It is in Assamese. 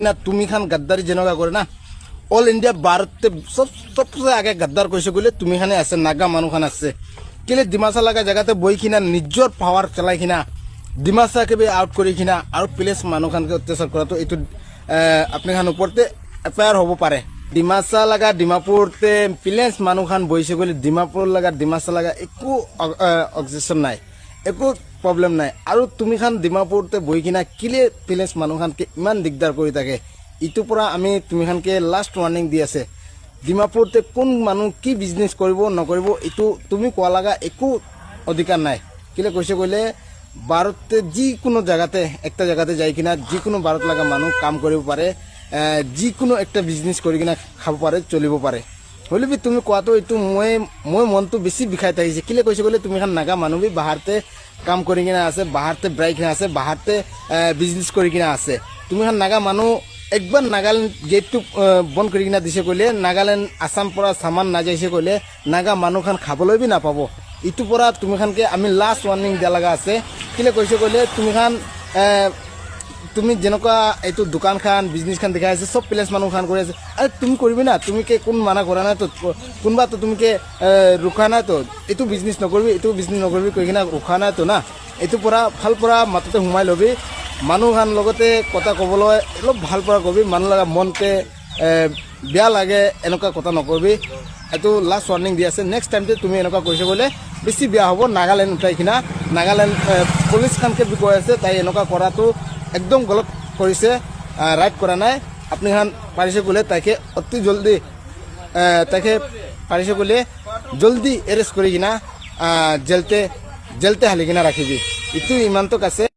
না তুমি খান গাদ্দারি যেনেকা করে না অল ইন্ডিয়া ভারতে সবচেয়ে আগে গাদ্দার কইছে কইলে তুমি খানে আছে নাগা মানুষ খান আছে কেলে ডিমাসা লাগা জায়গাতে বই কিনা নিজর পাওয়ার চালাই কিনা ডিমাসাকে আউট করে কিনা আর প্লেস মানুষ খানকে অত্যাচার করা তো এইটো আপনি খান উপরতে এফআইআর হব পারে ডিমাসা লাগা ডিমাপুরতে প্লেস মানুষ খান বইছে কইলে ডিমাপুর লাগা ডিমাসা লাগা একো অবজেকশন নাই একো প্রবলেম নাই আৰু তুমি খান ডিমাপুৰতে বই কিনা কিলে প্লেস মানুষ খানকে ইমান দিগদাৰ কৰি থাকে ইটোৰ পৰা আমি তুমি খানকে লাষ্ট ওয়াৰ্নিং দি আছে ডিমাপুৰতে কোন মানুহ কি বিজনেস কৰিব নকৰিব ইটো তুমি কোৱা লাগা একো অধিকাৰ নাই কিলে কৈছে কইলে ভারতে যিকোনো জায়গাতে একটা জায়গাতে যাই কিনা যিকোনো ভারত লাগা মানুহ কাম কৰিব পাৰে যিকোনো একটা বিজনেস কৰি কিনা খাব পাৰে চলিব পাৰে হলে বি তুমি কোৱাটো এইটো মই মনটো বেছি বিষাই থাকিছে কিলে কৈছে কইলে তুমি খান নাগা মানুহ বি বাহাৰতে কাম কৰি কিনা আছে বাহাৰতে ব্ৰাইক কিনা আছে বাহাৰতে বিজনেস কৰি কিনা আছে তুমি খান নাগা মানুহ একবাৰ নাগাল্যান্ড গেটটো বন্ধ কৰি কিনা দিছে কইলে নাগাল্যান্ড আসাম পৰা সামান না যাইছে কইলে নাগা মানুহ খান খাবলৈ বি নাপাব ইটো পৰা তুমি খানকে আমি লাষ্ট ওয়াৰ্নিং দিয়া লাগা আছে কিলে কৈছে কইলে তুমি খান তুমি যেনেকুৱা এইটো দোকান খান বিজনেস খান দেখাই আছে সব প্লেস মানুহ খান কৰি আছে আৰে তুমি কৰিবি না তুমি কে কোন মানা কৰা নাই তো কোনবা তো তুমি কে ৰুখা নাই তো এইটো বিজনেস নকৰিবি এইটো বিজনেস নকৰিবি কৈ কিনা ৰুখা নাই তো না এইটো পৰা ভাল পৰা মাততে সোমাই লবি মানুহ খান লগতে কথা ক'বলৈ অলপ ভাল পৰা কবি মানুহ লগা মনতে বেয়া লাগে এনেকুৱা কথা নকৰিবি এইটো লাষ্ট ওয়াৰ্নিং দি আছে নেক্সট টাইমতে তুমি এনেকুৱা কৈছে ক'লে বেছি বেয়া হ'ব নাগাল্যান্ড উঠাই কিনা নাগাল্যান্ড পুলিচ খানকে বি কৈ আছে তাই এনেকুৱা কৰাটো একদম গলত কৰিছে ৰাইট কৰা নাই আপনি খান পাৰিছে ক'লে তাকে অতি জলদি তাকে পাৰিছে ক'লে জলদি এৰেস্ট কৰি কিনা জেলতে হালি কিনা ৰাখিবি ইটো ইমানটোক আছে